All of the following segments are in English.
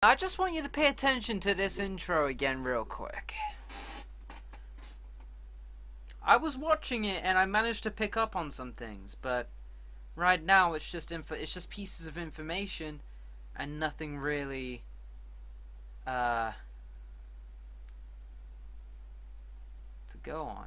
I just want you to pay attention to this intro again real quick. I was watching it and I managed to pick up on some things, but right now it's just pieces of information and nothing really to go on.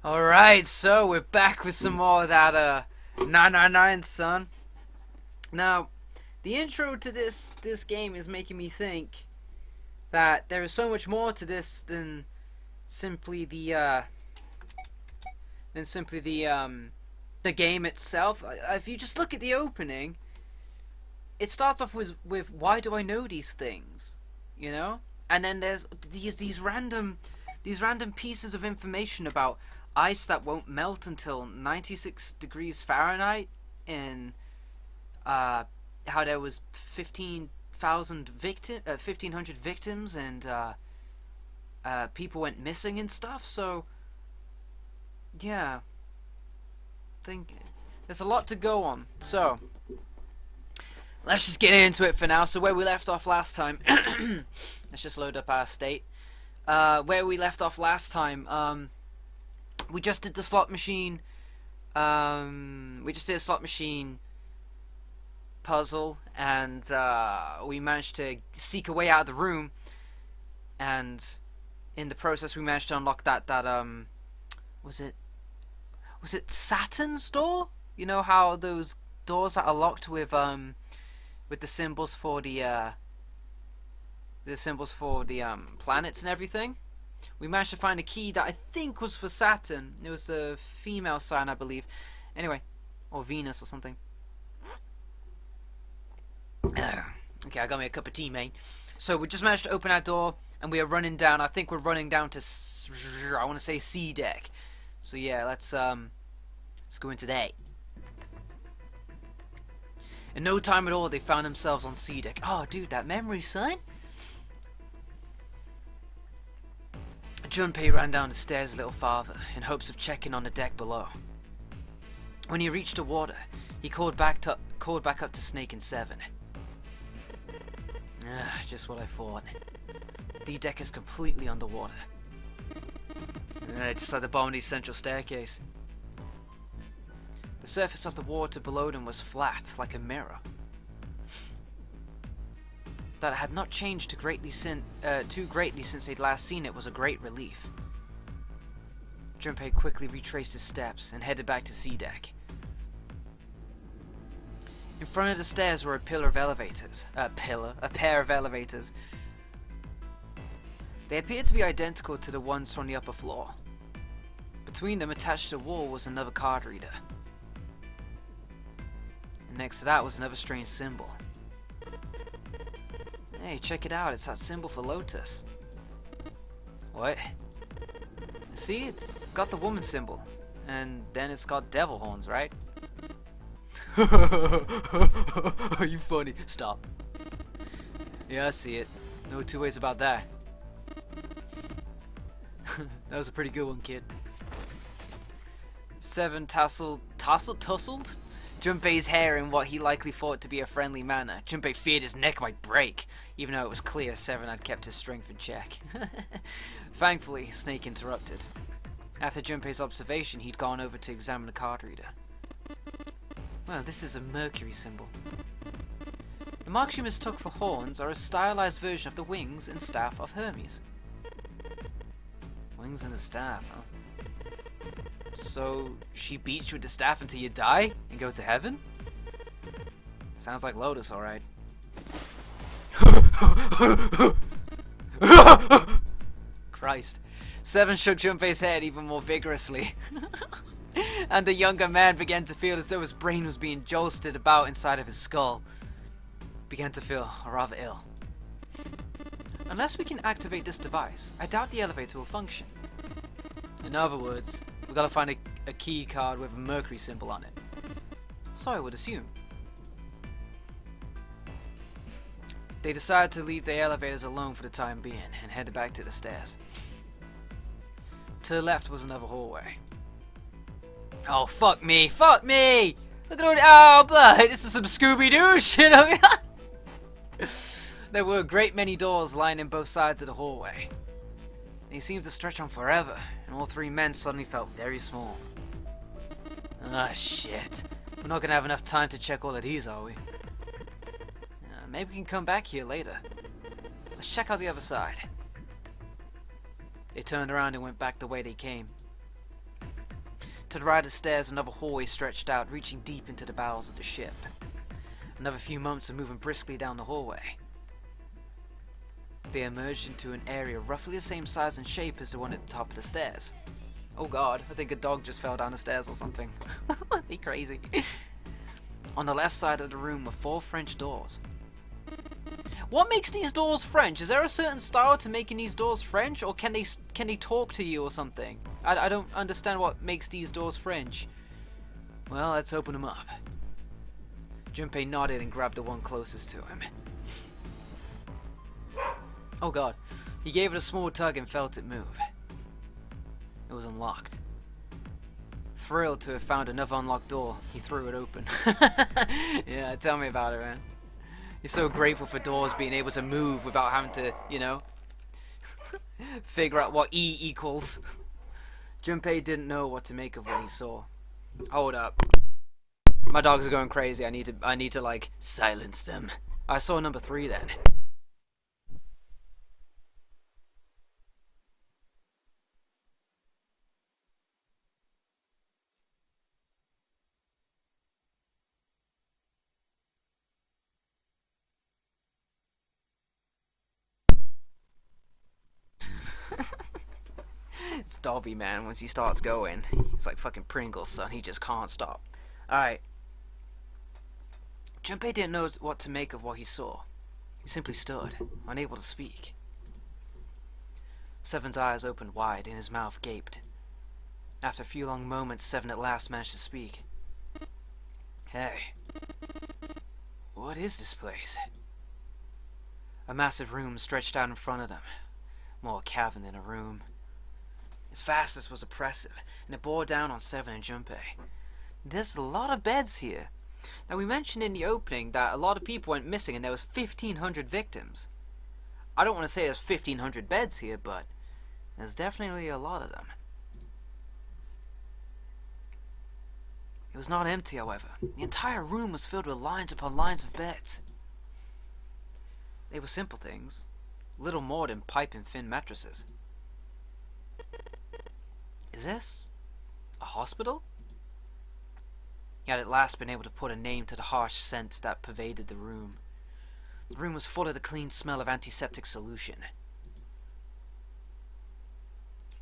Alright, so we're back with some more of that 999 son. Now, the intro to this game is making me think that there is so much more to this than simply the game itself. If you just look at the opening, it starts off with why do I know these things, you know? And then there's these random pieces of information about ice that won't melt until 96 degrees Fahrenheit, and how there was 1500 victims, and people went missing and stuff. So yeah, think there's a lot to go on. So let's just get into it for now. So where we left off last time, let's just load up our state. Where we left off last time, we just did the slot machine. We just did a slot machine puzzle, and we managed to seek a way out of the room. And in the process, we managed to unlock that was it Saturn's door? You know how those doors that are locked with the symbols for the planets and everything. We managed to find a key that I think was for Saturn. It was the female sign, I believe. Anyway, or Venus or something. Okay, I got me a cup of tea, mate. So we just managed to open our door, and we are running down. I think we're running down to I want to say C deck. So yeah, let's go into that. In no time at all, they found themselves on C deck. Oh, dude, that memory, son. Junpei ran down the stairs a little farther, in hopes of checking on the deck below. When he reached the water, he called back up to Snake and Seven. Just what I thought. The deck is completely underwater. Just like the bottom of the central staircase. The surface of the water below them was flat, like a mirror. That it had not changed too greatly since they'd last seen it was a great relief. Junpei quickly retraced his steps and headed back to C deck. In front of the stairs were a pair of elevators. They appeared to be identical to the ones from the upper floor. Between them, attached to the wall, was another card reader. And next to that was another strange symbol. Hey, check it out, it's that symbol for Lotus. What? See, it's got the woman symbol. And then it's got devil horns, right? Are you funny? Stop. Yeah, I see it. No two ways about that. That was a pretty good one, kid. Seven tussled Junpei's hair in what he likely thought to be a friendly manner. Junpei feared his neck might break, even though it was clear Seven had kept his strength in check. Thankfully, Snake interrupted. After Junpei's observation, he'd gone over to examine the card reader. Well, this is a Mercury symbol. The marks you mistook for horns are a stylized version of the wings and staff of Hermes. Wings and the staff, huh? So, she beats you with the staff until you die and go to heaven? Sounds like Lotus, alright. Christ. Seven shook Junpei's head even more vigorously. And the younger man began to feel as though his brain was being jolted about inside of his skull. Began to feel rather ill. Unless we can activate this device, I doubt the elevator will function. In other words, we gotta find a key card with a Mercury symbol on it. So I would assume. They decided to leave the elevators alone for the time being and headed back to the stairs. To the left was another hallway. Oh, fuck me! Fuck me! Look at all the— oh, blood! This is some Scooby-Doo shit! There were a great many doors lining both sides of the hallway. They seemed to stretch on forever, and all three men suddenly felt very small. Ah, shit. We're not gonna have enough time to check all of these, are we? Maybe we can come back here later. Let's check out the other side. They turned around and went back the way they came. To the right of the stairs, another hallway stretched out, reaching deep into the bowels of the ship. Another few moments of moving briskly down the hallway. They emerged into an area roughly the same size and shape as the one at the top of the stairs. Oh god, I think a dog just fell down the stairs or something. They crazy. On the left side of the room were 4 French doors. What makes these doors French? Is there a certain style to making these doors French, or can they talk to you or something? I don't understand what makes these doors French. Well, let's open them up. Junpei nodded and grabbed the one closest to him. Oh god. He gave it a small tug and felt it move. It was unlocked. Thrilled to have found another unlocked door, he threw it open. Yeah, tell me about it, man. You're so grateful for doors being able to move without having to, you know, figure out what E equals. Junpei didn't know what to make of what he saw. Hold up. My dogs are going crazy. I need to like silence them. I saw number 3 then. It's Dobby, man. Once he starts going, he's like fucking Pringles, son. He just can't stop. Alright. Junpei didn't know what to make of what he saw. He simply stood, unable to speak. Seven's eyes opened wide and his mouth gaped. After a few long moments, Seven at last managed to speak. Hey. What is this place? A massive room stretched out in front of them. More a cavern than a room. Its vastness was oppressive, and it bore down on Seven and Junpei. There's a lot of beds here. Now, we mentioned in the opening that a lot of people went missing and there was 1,500 victims. I don't want to say there's 1,500 beds here, but there's definitely a lot of them. It was not empty, however. The entire room was filled with lines upon lines of beds. They were simple things, little more than pipe-and-thin mattresses. Is this a hospital? He had at last been able to put a name to the harsh scent that pervaded the room. The room was full of the clean smell of antiseptic solution.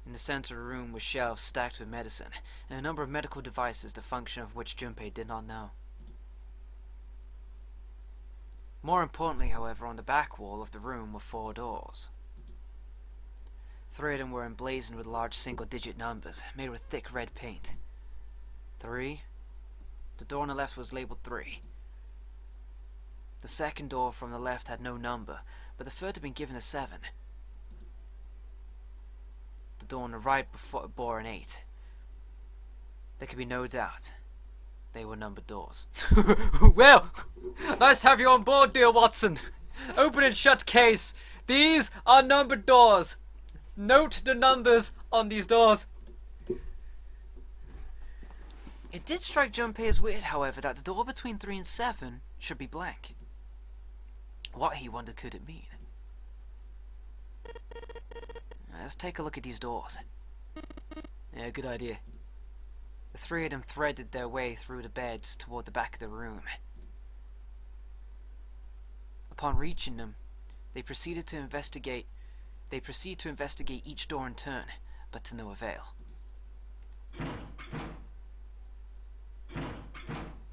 In the center of the room were shelves stacked with medicine, and a number of medical devices the function of which Junpei did not know. More importantly, however, on the back wall of the room were 4 doors. 3 of them were emblazoned with large single-digit numbers, made with thick red paint. 3. The door on the left was labeled 3. The second door from the left had no number, but the third had been given a 7. The door on the right bore an 8. There could be no doubt. They were numbered doors. Well, nice to have you on board, dear Watson. Open and shut case. These are numbered doors. Note the numbers on these doors. It did strike Junpei as weird, however, that the door between 3 and 7 should be blank. What, he wondered, could it mean? Let's take a look at these doors. Yeah, good idea. The three of them threaded their way through the beds toward the back of the room. Upon reaching them, they proceed to investigate each door in turn, but to no avail.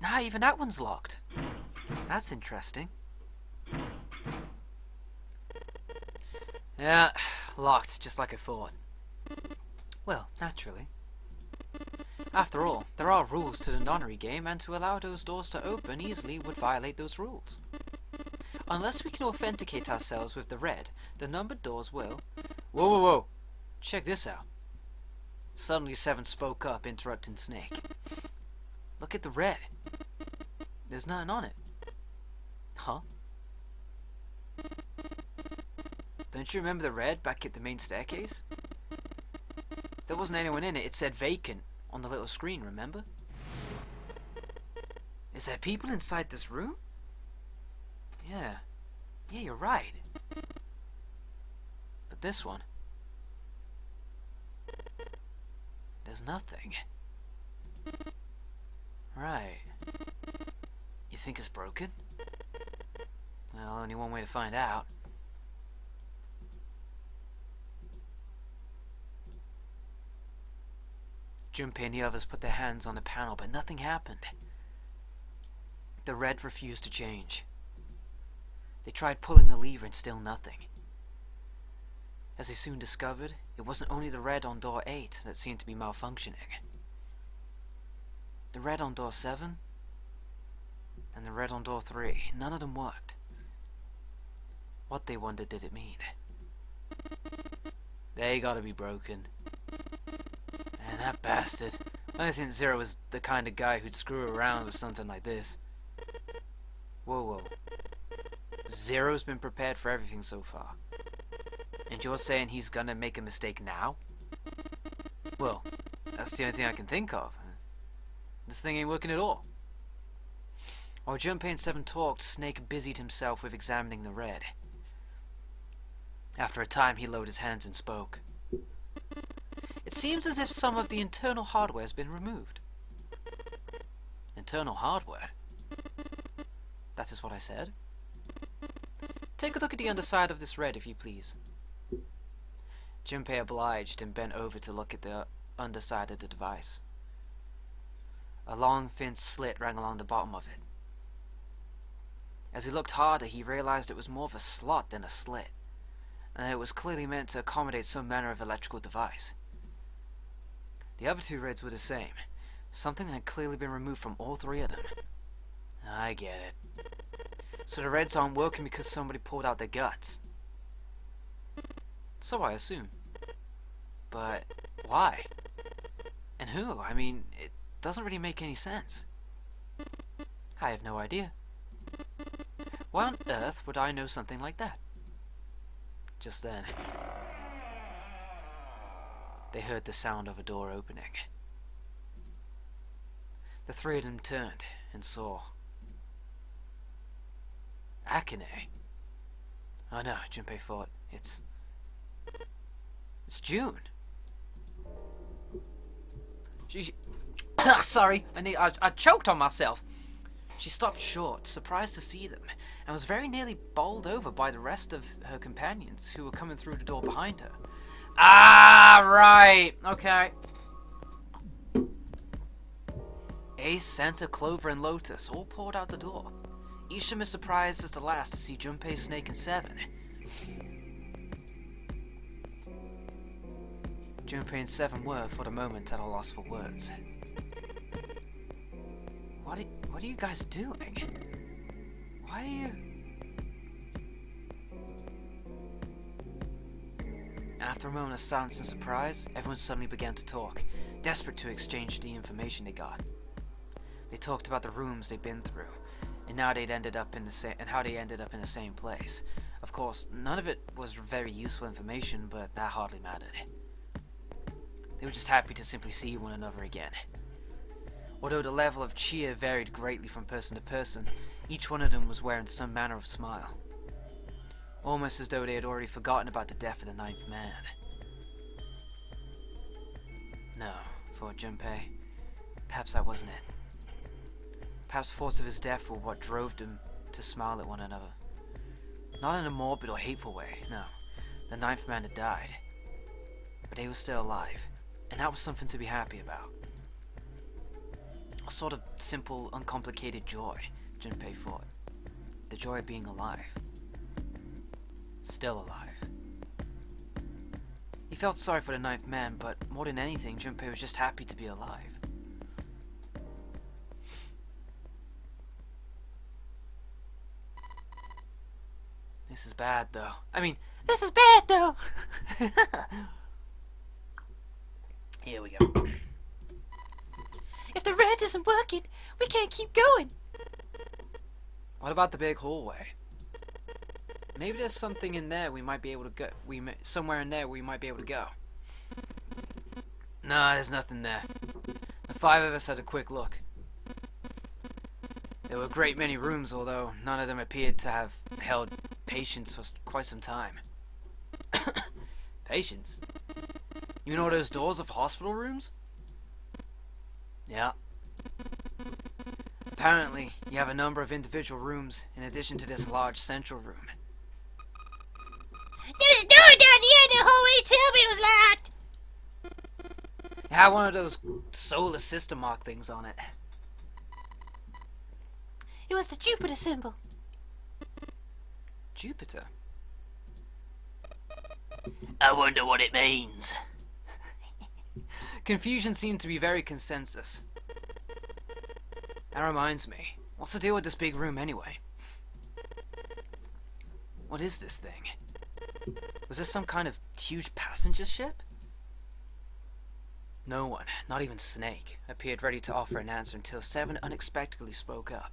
Ah, even that one's locked. That's interesting. Yeah, locked, just like I thought. Well, naturally. After all, there are rules to the nonary game, and to allow those doors to open easily would violate those rules. Unless we can authenticate ourselves with the red, the numbered doors will... Whoa, whoa, whoa! Check this out. Suddenly 7 spoke up, interrupting Snake. Look at the red. There's nothing on it. Huh? Don't you remember the red back at the main staircase? There wasn't anyone in it. It said vacant on the little screen, remember? Is there people inside this room? Yeah. Yeah, you're right. But this one... there's nothing. Right. You think it's broken? Well, only one way to find out. Junpei and the others put their hands on the panel, but nothing happened. The red refused to change. They tried pulling the lever and still nothing. As they soon discovered, it wasn't only the red on door 8 that seemed to be malfunctioning. The red on door 7 and the red on door 3, none of them worked. What, they wondered, did it mean? They gotta be broken. And that bastard. I don't think Zero was the kind of guy who'd screw around with something like this. Whoa, whoa. Zero's been prepared for everything so far. And you're saying he's gonna make a mistake now? Well, that's the only thing I can think of. This thing ain't working at all. While Junpei and 7 talked, Snake busied himself with examining the red. After a time, he lowered his hands and spoke. It seems as if some of the internal hardware has been removed. Internal hardware? That is what I said. Take a look at the underside of this red, if you please. Junpei obliged and bent over to look at the underside of the device. A long, thin slit ran along the bottom of it. As he looked harder, he realized it was more of a slot than a slit, and that it was clearly meant to accommodate some manner of electrical device. The other 2 reds were the same. Something had clearly been removed from all 3 of them. I get it. So the reds aren't working because somebody pulled out their guts. So I assume. But why? And who? I mean, it doesn't really make any sense. I have no idea. Why on earth would I know something like that? Just then, they heard the sound of a door opening. The 3 of them turned and saw Akane. Oh no, Junpei thought. It's June. She sorry, I choked on myself. She stopped short, surprised to see them, and was very nearly bowled over by the rest of her companions who were coming through the door behind her. Ah, right. Okay. Ace, Santa, Clover, and Lotus all poured out the door. Each of them as surprised as the last to see Junpei, Snake, and 7. Junpei and 7 were, for the moment, at a loss for words. What are you guys doing? Why are you... After a moment of silence and surprise, everyone suddenly began to talk, desperate to exchange the information they got. They talked about the rooms they'd been through, and how they ended up in the same place. Of course, none of it was very useful information, but that hardly mattered. They were just happy to simply see one another again. Although the level of cheer varied greatly from person to person, each one of them was wearing some manner of smile. Almost as though they had already forgotten about the death of the ninth man. No, thought Junpei. Perhaps that wasn't it. Perhaps thoughts of his death were what drove them to smile at one another. Not in a morbid or hateful way, no. The ninth man had died. But he was still alive, and that was something to be happy about. A sort of simple, uncomplicated joy, Junpei thought. The joy of being alive. Still alive. He felt sorry for the ninth man, but more than anything, Junpei was just happy to be alive. This is bad, though. This is bad, though! Here we go. If the red isn't working, we can't keep going. What about the big hallway? Maybe there's something in there we might be able to go. Somewhere in there we might be able to go. Nah, there's nothing there. The five of us had a quick look. There were a great many rooms, although none of them appeared to have held patients for quite some time. Patients? You know those doors of hospital rooms? Yeah. Apparently, you have a number of individual rooms in addition to this large central room. There's a door down the end of the hallway. Tell me it was locked. It had one of those solar system mark things on it. It was the Jupiter symbol. Jupiter? I wonder what it means. Confusion seemed to be very consensus. That reminds me. What's the deal with this big room anyway? What is this thing? Was this some kind of huge passenger ship? No one, not even Snake, appeared ready to offer an answer until Seven unexpectedly spoke up.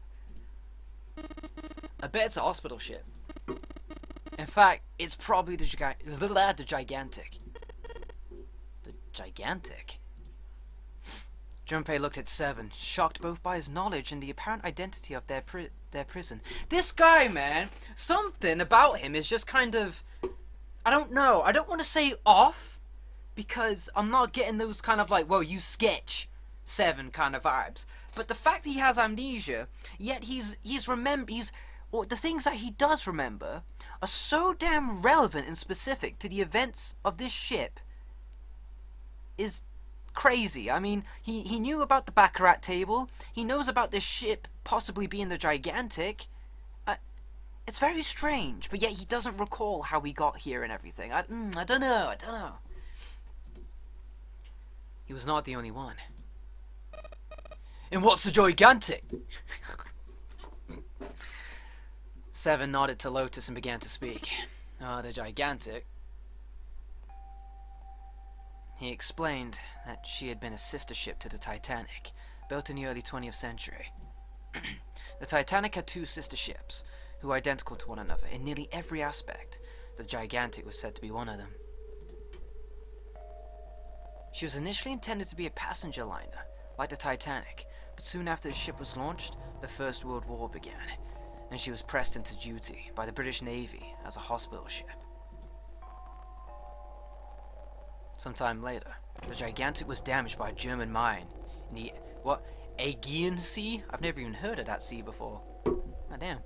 I bet it's a hospital ship. In fact, it's probably the Gigantic. The Gigantic? Junpei looked at Seven, shocked both by his knowledge and the apparent identity of their prison. This guy, man, something about him is just kind of... I don't know. I don't want to say off, because I'm not getting those kind of like, well, you sketch, Seven kind of vibes. But the fact that he has amnesia, yet well, the things that he does remember are so damn relevant and specific to the events of this ship is crazy. I mean, he knew about the Baccarat table. He knows about this ship possibly being the Gigantic. It's very strange, but yet he doesn't recall how we got here and everything. I don't know. He was not the only one. And what's the Gigantic? Seven nodded to Lotus and began to speak. The Gigantic. He explained that she had been a sister ship to the Titanic, built in the early 20th century. The Titanic had two sister ships, who were identical to one another in nearly every aspect. The Gigantic was said to be one of them. She was initially intended to be a passenger liner, like the Titanic, but soon after the ship was launched, the First World War began, and she was pressed into duty by the British Navy as a hospital ship. Sometime later, the Gigantic was damaged by a German mine in the, Aegean Sea? I've never even heard of that sea before. Ah, damn.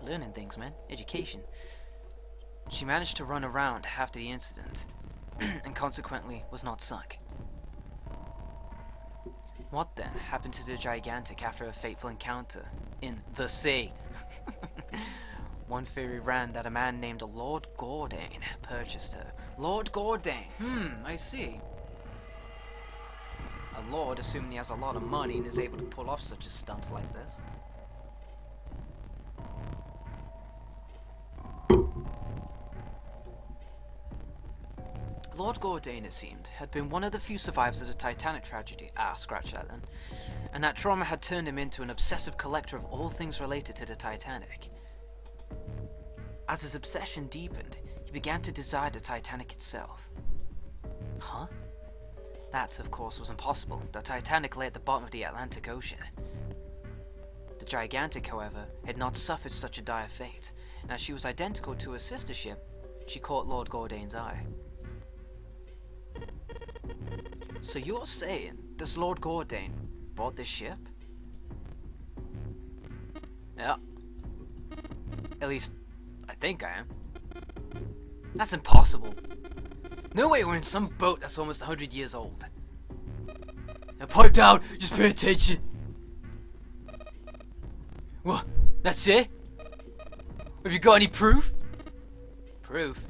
Learning things, man. Education. She managed to run around after the incident, and consequently was not sunk. What then happened to the Gigantic after a fateful encounter in the sea? One theory ran that a man named Lord Gordane purchased her. Lord Gordane. I see. A lord, assuming he has a lot of money and is able to pull off such a stunt like this. Lord Gordane, it seemed, had been one of the few survivors of the Titanic tragedy. Ah, scratch that then. And that trauma had turned him into an obsessive collector of all things related to the Titanic. As his obsession deepened, he began to desire the Titanic itself. Huh? That, of course, was impossible. The Titanic lay at the bottom of the Atlantic Ocean. The Gigantic, however, had not suffered such a dire fate, and as she was identical to her sister ship, she caught Lord Gordane's eye. So you're saying this Lord Gordane bought this ship? Yeah. At least, I think I am. That's impossible. No way we're in some boat that's almost 100 years old. Now pipe down, just pay attention. What? That's it? Have you got any proof? Proof?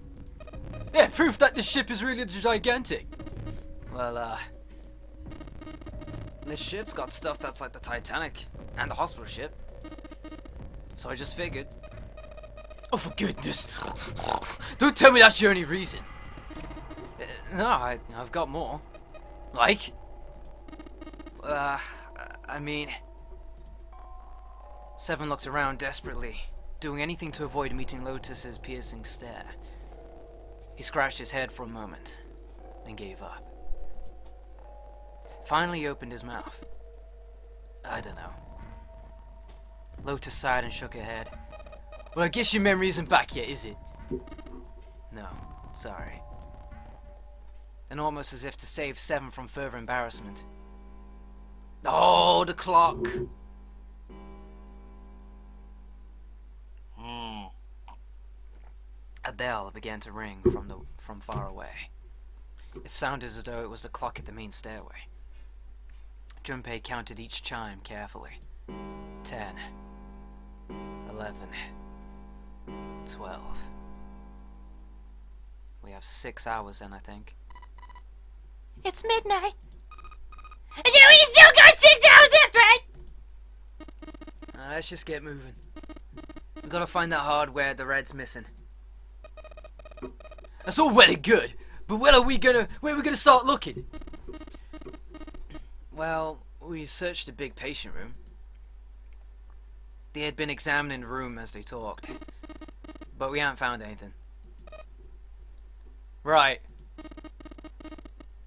Yeah, proof that the ship is really the Gigantic. Well, this ship's got stuff that's like the Titanic and the hospital ship. So I just figured. Oh, for goodness. Don't tell me that's your only reason. No, I've got more. Like? I mean... Seven looked around desperately, doing anything to avoid meeting Lotus's piercing stare. He scratched his head for a moment, then gave up. Finally he opened his mouth. I don't know. Lotus sighed and shook her head. Well, I guess your memory isn't back yet, is it? No, sorry. And almost as if to save Seven from further embarrassment. Oh, the clock! A bell began to ring from far away. It sounded as though it was the clock at the main stairway. Junpei counted each chime carefully. 10, 11, 12. We have 6 hours then, I think. It's midnight. And you still got 6 hours left, right? Let's just get moving. We gotta find that hardware the Red's missing. That's all well and good, but where are we gonna start looking? Well, we searched the big patient room. They had been examining the room as they talked, but we haven't found anything. Right.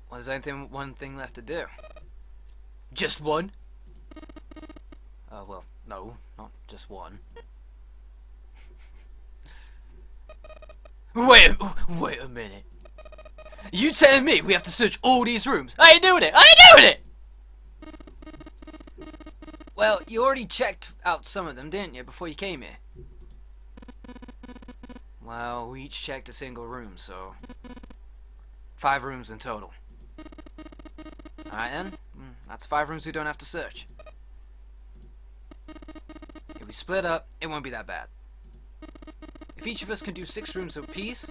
Well, there's only one thing left to do. Just one? Well, no, not just one. Wait a minute. You telling me we have to search all these rooms? I ain't doing it! I ain't doing it! Well, you already checked out some of them, didn't you, before you came here? Well, we each checked a single room, so... 5 rooms in total. Alright then, that's 5 rooms we don't have to search. If we split up, it won't be that bad. If each of us can do 6 rooms apiece,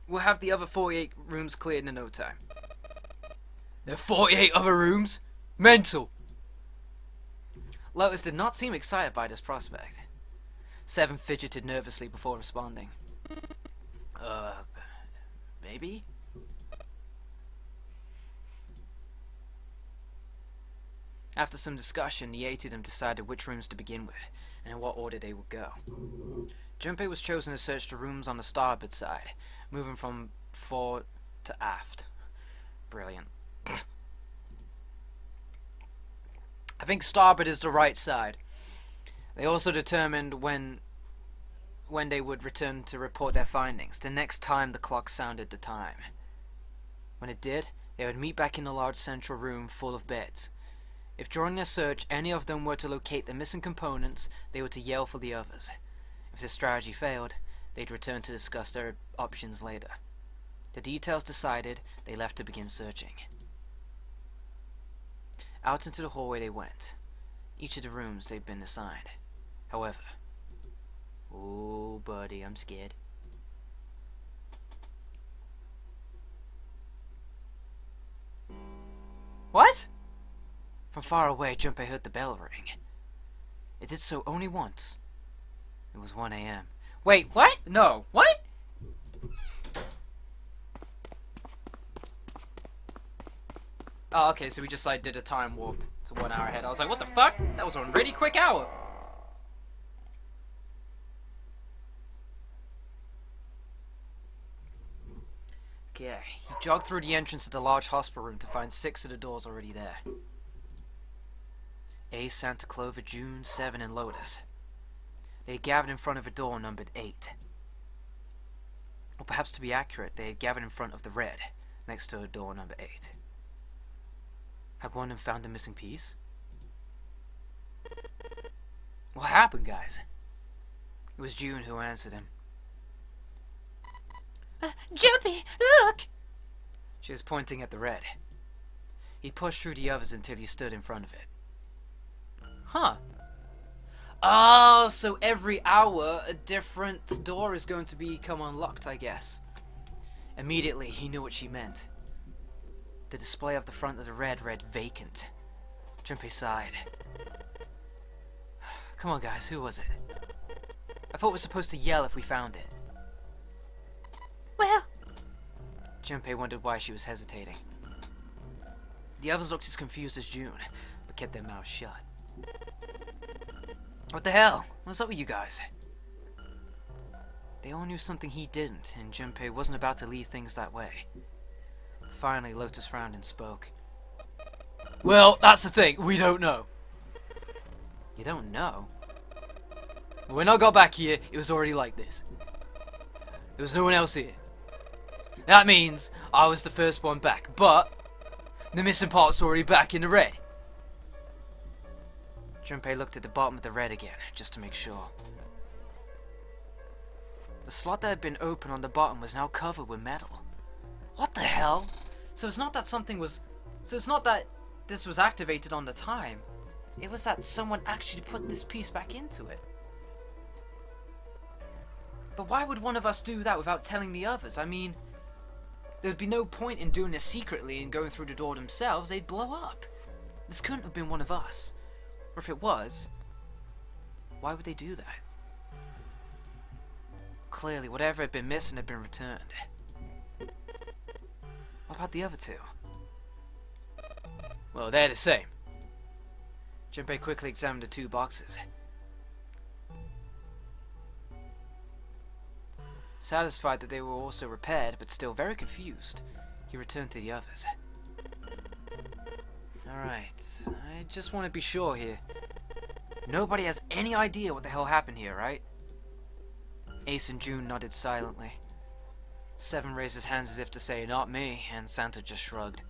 we'll have the other 48 rooms cleared in no time. There are 48 other rooms? Mental! Lotus did not seem excited by this prospect. Seven fidgeted nervously before responding. Maybe? After some discussion, the 8 of them decided which rooms to begin with, and in what order they would go. Junpei was chosen to search the rooms on the starboard side, moving from fore to aft. Brilliant. I think starboard is the right side. They also determined when they would return to report their findings, the next time the clock sounded the time. When it did, they would meet back in the large central room full of beds. If during their search any of them were to locate the missing components, they were to yell for the others. If this strategy failed, they'd return to discuss their options later. The details decided, they left to begin searching. Out into the hallway they went, each of the rooms they'd been assigned. However... Oh, buddy, I'm scared. What? From far away, Junpei heard the bell ring. It did so only once. It was 1 a.m. Wait, what? No, what? Oh, okay, so we just like did a time warp to 1 hour ahead. I was like, what the fuck? That was a really quick hour. Okay, he jogged through the entrance of the large hospital room to find 6 of the doors already there. A, Santa Clover, June, 7, and Lotus. They had gathered in front of a door numbered 8. Or perhaps to be accurate, they had gathered in front of the red, next to a door number 8. Had one of them found a missing piece? What happened, guys? It was June who answered him. Jumpy, look! She was pointing at the red. He pushed through the others until he stood in front of it. Huh. Oh, so every hour a different door is going to become unlocked, I guess. Immediately, he knew what she meant. The display of the front of the red read vacant. Junpei sighed. Come on, guys, who was it? I thought we were supposed to yell if we found it. Well, Junpei wondered why she was hesitating. The others looked as confused as June, but kept their mouths shut. What the hell? What's up with you guys? They all knew something he didn't, and Junpei wasn't about to leave things that way. Finally, Lotus frowned and spoke. Well, that's the thing. We don't know. You don't know? When I got back here, it was already like this. There was no one else here. That means I was the first one back, but the missing part's already back in the red. Junpei looked at the bottom of the red again, just to make sure. The slot that had been open on the bottom was now covered with metal. What the hell? So it's not that this was activated on the time. It was that someone actually put this piece back into it. But why would one of us do that without telling the others? I mean, there'd be no point in doing this secretly and going through the door themselves. They'd blow up. This couldn't have been one of us. Or if it was, why would they do that? Clearly, whatever had been missing had been returned. What about the other 2? Well, they're the same. Junpei quickly examined the 2 boxes. Satisfied that they were also repaired, but still very confused, he returned to the others. Alright, I just want to be sure here. Nobody has any idea what the hell happened here, right? Ace and June nodded silently. 7 raised his hands as if to say, not me, and Santa just shrugged.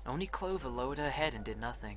Only Clover lowered her head and did nothing.